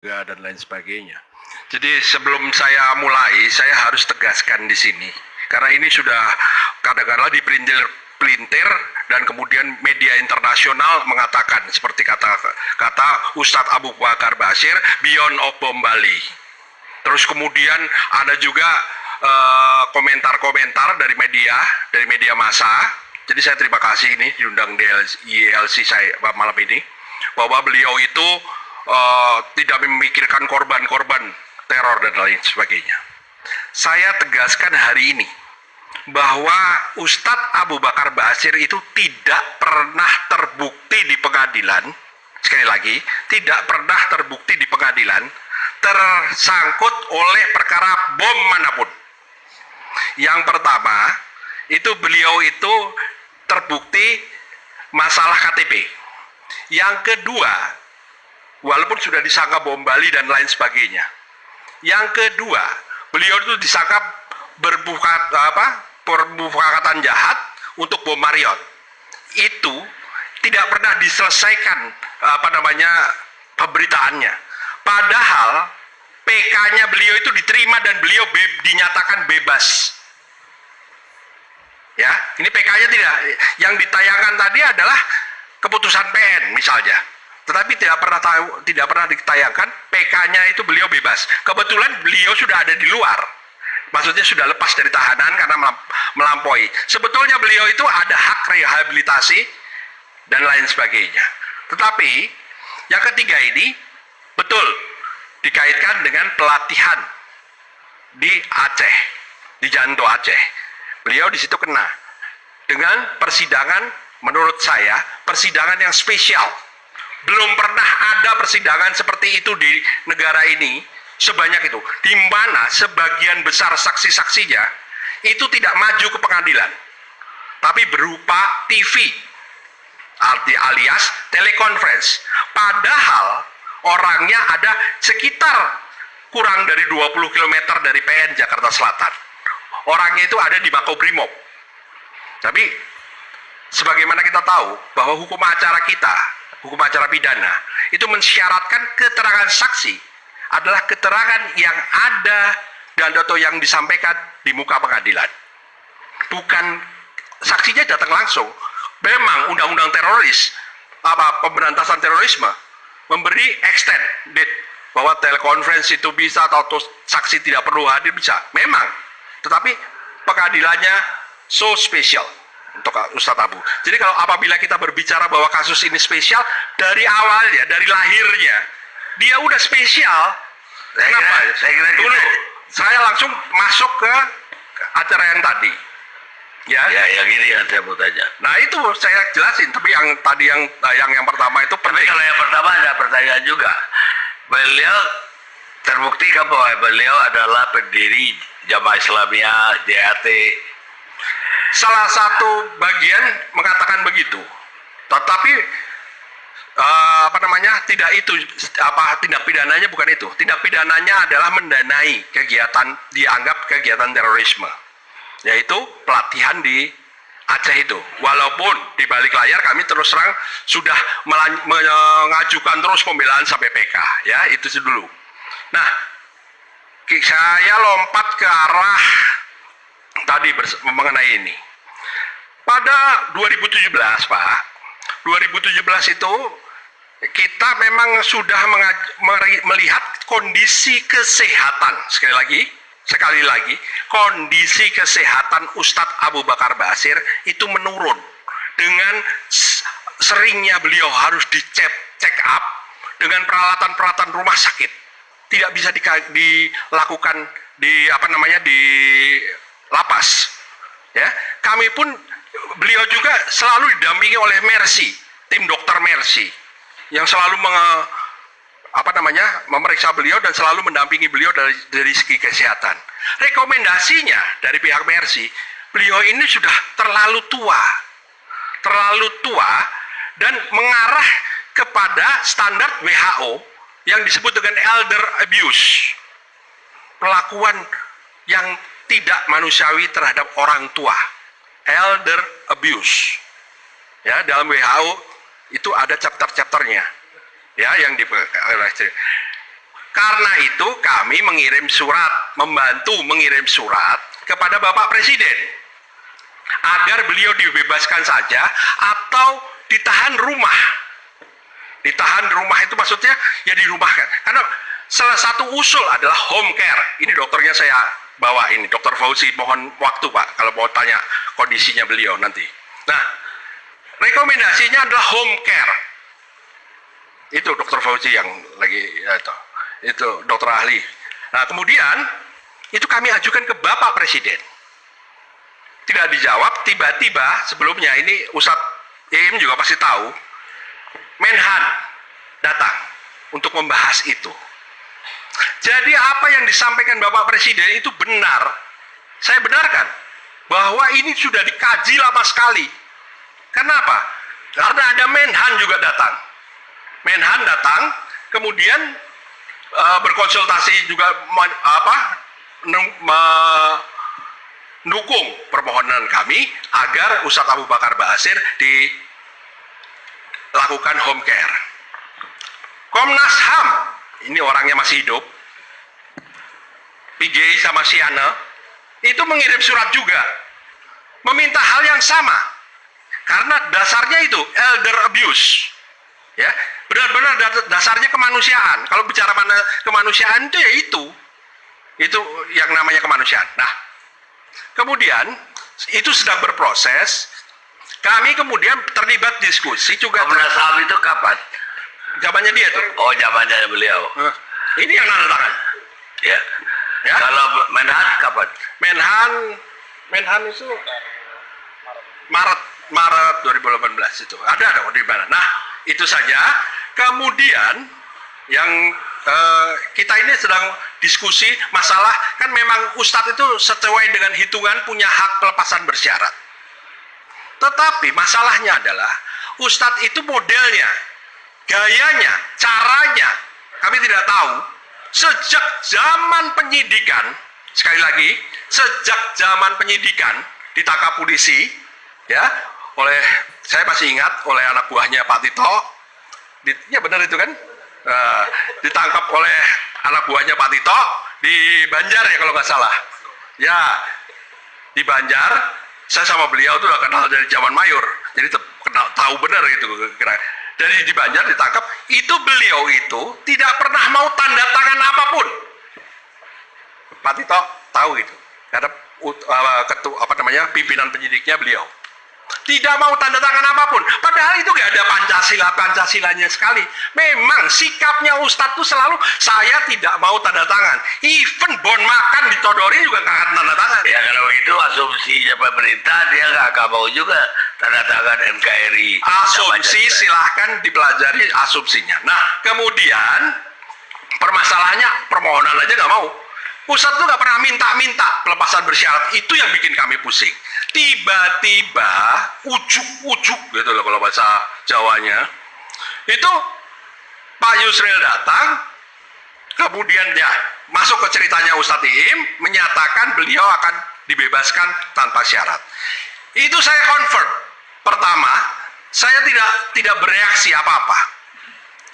dan lain sebagainya. Jadi sebelum saya mulai, saya harus tegaskan di sini, karena ini sudah kadang-kadang dipelintir dan kemudian media internasional mengatakan seperti kata Ustadz Abu Bakar Basir, Beyond of Bom Bali. Terus kemudian ada juga komentar-komentar dari media massa. Jadi saya terima kasih ini diundang di ILC saya malam ini, bahwa beliau itu tidak memikirkan korban-korban teror dan lain sebagainya. Saya tegaskan hari ini bahwa Ustadz Abu Bakar Basir itu tidak pernah terbukti di pengadilan, sekali lagi, tidak pernah terbukti di pengadilan tersangkut oleh perkara bom manapun. Yang pertama, itu beliau itu terbukti masalah KTP. Yang kedua, walaupun sudah disangka bom Bali dan lain sebagainya. Yang kedua, beliau itu disangka permufakatan jahat untuk bom Marriott. Itu tidak pernah diselesaikan pemberitaannya. Padahal PK-nya beliau itu diterima dan beliau dinyatakan bebas. Ya, ini PK-nya tidak. Yang ditayangkan tadi adalah keputusan PN misalnya. Tetapi tidak pernah ditayangkan PK-nya itu beliau bebas. Kebetulan beliau sudah ada di luar. Maksudnya sudah lepas dari tahanan karena melampaui. Sebetulnya beliau itu ada hak rehabilitasi dan lain sebagainya. Tetapi yang ketiga ini betul dikaitkan dengan pelatihan di Aceh, di Janto Aceh. Beliau di situ kena dengan persidangan, menurut saya persidangan yang spesial. Belum pernah ada persidangan seperti itu di negara ini sebanyak itu, di mana sebagian besar saksi-saksinya itu tidak maju ke pengadilan, tapi berupa TV alias telekonferensi. Padahal orangnya ada sekitar kurang dari 20 km dari PN Jakarta Selatan. Orangnya itu ada di Makobrimob. Tapi sebagaimana kita tahu bahwa hukum acara kita, hukum acara pidana, itu mensyaratkan keterangan saksi adalah keterangan yang ada dan atau yang disampaikan di muka pengadilan. Bukan saksinya datang langsung. Memang undang-undang teroris, pemberantasan terorisme memberi extend date bahwa telekonferensi itu bisa atau saksi tidak perlu hadir bisa. Memang. Tetapi pengadilannya so spesial untuk Ustadz Abu. Jadi kalau apabila kita berbicara bahwa kasus ini spesial, dari awalnya, dari lahirnya, dia udah spesial. Kenapa? Saya kira dulu, saya langsung masuk ke acara yang tadi. Ya, yang ini yang saya mau tanya. Nah itu saya jelasin, tapi yang tadi yang pertama itu penting. Kalau yang pertama ada pertanyaan juga. Beliau terbukti bahwa beliau adalah pendiri Jamaah Islamiyah JAT. Salah satu bagian mengatakan begitu, tetapi tidak itu tindak pidananya bukan itu. Tindak pidananya adalah mendanai kegiatan, dianggap kegiatan terorisme, yaitu pelatihan di Aceh itu. Walaupun di balik layar kami terus terang sudah mengajukan terus pembelaan sampai PK, ya itu dulu. Nah, saya lompat ke arah tadi mengenai ini. Pada 2017, Pak, 2017 itu kita memang sudah melihat kondisi kesehatan, sekali lagi, kondisi kesehatan Ustadz Abu Bakar Basir itu menurun dengan seringnya beliau harus check up dengan peralatan-peralatan rumah sakit. Tidak bisa dilakukan di lapas. Ya, kami pun beliau juga selalu didampingi oleh Mercy, tim dokter Mercy yang selalu memeriksa beliau dan selalu mendampingi beliau dari segi kesehatan. Rekomendasinya dari pihak Mercy, beliau ini sudah terlalu tua dan mengarah kepada standar WHO yang disebut dengan elder abuse, perlakuan yang tidak manusiawi terhadap orang tua, elder abuse. Ya, dalam WHO itu ada chapter-chapternya, ya, yang Karena itu kami membantu mengirim surat kepada Bapak Presiden agar beliau dibebaskan saja atau ditahan rumah. Ditahan rumah itu maksudnya ya dirumahkan. Karena salah satu usul adalah home care. Ini dokternya saya bawa ini, Dr. Fauzi, mohon waktu Pak kalau mau tanya kondisinya beliau nanti. Nah, rekomendasinya adalah home care. Itu Dr. Fauzi yang lagi ya itu dokter ahli. Nah, kemudian itu kami ajukan ke Bapak Presiden. Tidak dijawab, tiba-tiba sebelumnya ini Ustadz Im juga pasti tahu, Menhan datang untuk membahas itu. Jadi apa yang disampaikan Bapak Presiden itu benar. Saya benarkan bahwa ini sudah dikaji lama sekali. Kenapa? Karena ada Menhan juga datang. Menhan datang, kemudian berkonsultasi juga mendukung permohonan kami agar Ustadz Abu Bakar Ba'asyir dilakukan home care. Komnas HAM, ini orangnya masih hidup, PJ sama Siana, itu mengirim surat juga, meminta hal yang sama, karena dasarnya itu elder abuse, ya, benar-benar dasarnya kemanusiaan. Kalau bicara kemanusiaan itu ya itu yang namanya kemanusiaan. Nah, kemudian itu sedang berproses. Kami kemudian terlibat diskusi juga. Komnas HAM itu kapan? Zamannya dia tuh. Oh, zamannya beliau. Ini yang nanda tangan. Ya. Ya. Kalau Menhan kapan? Menhan itu Maret 2018 itu. Ada di mana? Nah, itu saja. Kemudian yang kita ini sedang diskusi masalah, kan memang Ustadz itu sesuai dengan hitungan punya hak pelepasan bersyarat. Tetapi masalahnya adalah Ustadz itu modelnya, gayanya, caranya kami tidak tahu. Sejak zaman penyidikan, sekali lagi, sejak zaman penyidikan ditangkap polisi, ya, saya masih ingat oleh anak buahnya Pak Tito, ya benar itu kan, ditangkap oleh anak buahnya Pak Tito di Banjar ya kalau nggak salah, ya di Banjar. Saya sama beliau tuh udah kenal dari zaman mayor, jadi tahu benar itu. Dari di Banjar ditangkap, itu beliau itu tidak pernah mau tanda tangan apapun. Pak Tito tahu itu, karena pimpinan penyidiknya beliau tidak mau tanda tangan apapun. Padahal itu gak ada Pancasilanya sekali. Memang sikapnya Ustadz itu selalu saya tidak mau tanda tangan. Even bon makan ditodori juga gak akan tanda tangan. Ya kalau itu asumsinya pemerintah, dia gak akan mau juga tanda tangan NKRI. Asumsi silahkan dipelajari asumsinya. Nah kemudian permasalahannya permohonan aja gak mau. Ustadz tuh gak pernah minta pelepasan bersyarat. Itu yang bikin kami pusing. Tiba-tiba ujuk-ujuk gitu loh kalau bahasa Jawanya, itu Pak Yusril datang, kemudian ya masuk ke ceritanya Ustadz Iim, menyatakan beliau akan dibebaskan tanpa syarat. Itu saya confirm. Pertama, saya tidak bereaksi apa-apa.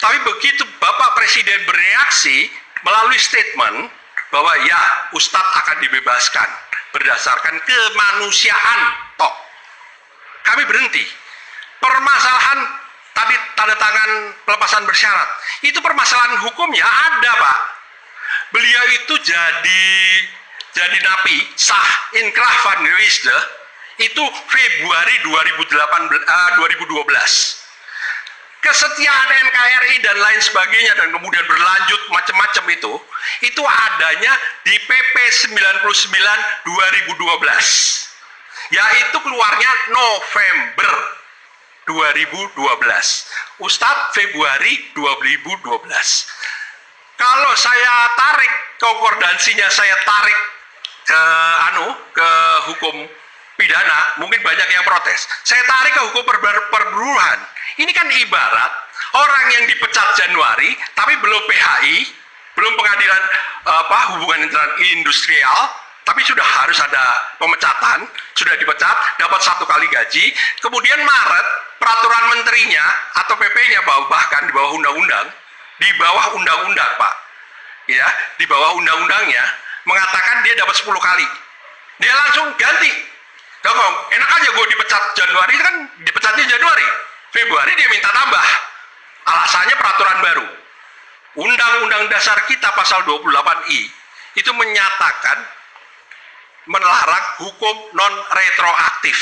Tapi begitu Bapak Presiden bereaksi melalui statement bahwa ya Ustadz akan dibebaskan berdasarkan kemanusiaan, toh kami berhenti. Permasalahan tadi tanda tangan pelepasan bersyarat itu permasalahan hukumnya ada Pak. Beliau itu jadi napi sah inkrah van Wisde itu Februari 2012. Kesetiaan NKRI dan lain sebagainya dan kemudian berlanjut macam-macam itu adanya di PP 99 2012, yaitu keluarnya November 2012, Ustadz Februari 2012. Kalau saya tarik konkordansinya, saya tarik ke hukum pidana, mungkin banyak yang protes. Saya tarik ke hukum perburuan. Ini kan ibarat orang yang dipecat Januari, tapi belum PHI, belum pengadilan hubungan industrial, tapi sudah harus ada pemecatan, sudah dipecat, dapat 1 kali gaji, kemudian Maret peraturan menterinya atau PP-nya bahkan di bawah undang-undang, Pak, ya di bawah undang-undangnya mengatakan dia dapat 10 kali. Dia langsung ganti. Dong, enak aja gue dipecat Januari, kan dipecatnya Januari. Februari dia minta tambah. Alasannya peraturan baru. Undang-undang dasar kita pasal 28I itu menyatakan melarang hukum non retroaktif.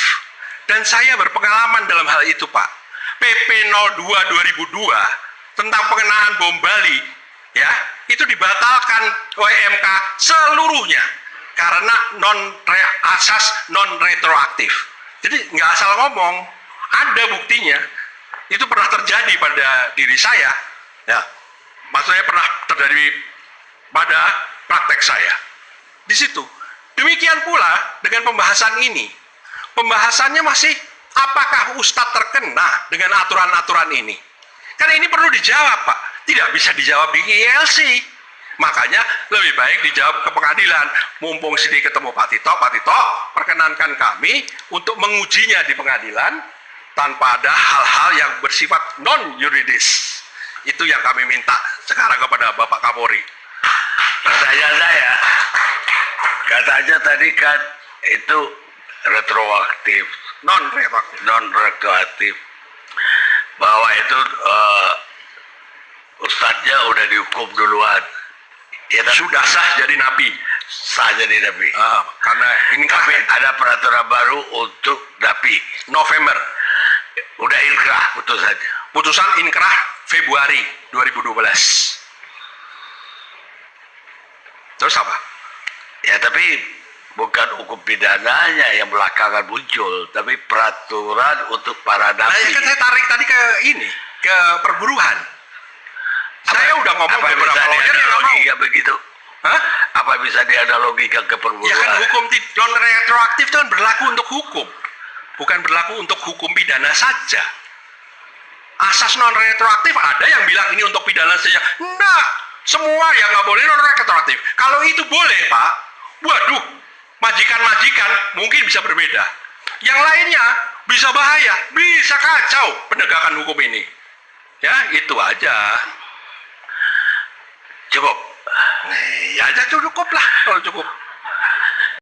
Dan saya berpengalaman dalam hal itu, Pak. PP 02 2002 tentang pengenaan bom Bali, ya, itu dibatalkan oleh MK seluruhnya karena asas non retroaktif. Jadi nggak asal ngomong, ada buktinya. Itu pernah terjadi pada diri saya, ya. Maksudnya pernah terjadi pada praktek saya. Di situ. Demikian pula dengan pembahasan ini. Pembahasannya masih apakah Ustadz terkena dengan aturan-aturan ini? Kan ini perlu dijawab, Pak. Tidak bisa dijawab di ILC. Makanya lebih baik dijawab ke pengadilan. Mumpung sini ketemu Pak Tito, perkenankan kami untuk mengujinya di pengadilan tanpa ada hal-hal yang bersifat non-yuridis. Itu yang kami minta sekarang kepada Bapak Kapolri. Katanya tadi kan itu retroaktif, non retroaktif, bahwa itu ustadznya udah dihukum duluan. Ya, sudah sah jadi napi. Karena ini tapi ada peraturan baru untuk napi. November. Udah inkrah putusannya. Putusan inkrah Februari 2012. Terus apa? Ya tapi bukan hukum pidananya yang belakangan muncul, tapi peraturan untuk para napi. Nah, kan saya tarik tadi ke ini, ke perburuan. Saya udah ngomong beberapa lawyer yang nggak mau. Begitu. Hah? Apa bisa dianalogikan ke perburuan? Ya kan hukum non retroaktif itu kan berlaku untuk hukum, bukan berlaku untuk hukum pidana saja. Asas non retroaktif ada yang bilang ini untuk pidana saja. Enggak, semua yang nggak boleh non retroaktif. Kalau itu boleh, Pak, waduh, majikan-majikan mungkin bisa berbeda. Yang lainnya bisa bahaya, bisa kacau penegakan hukum ini. Ya, itu aja. Cukup. Ya aja cukup lah kalau cukup.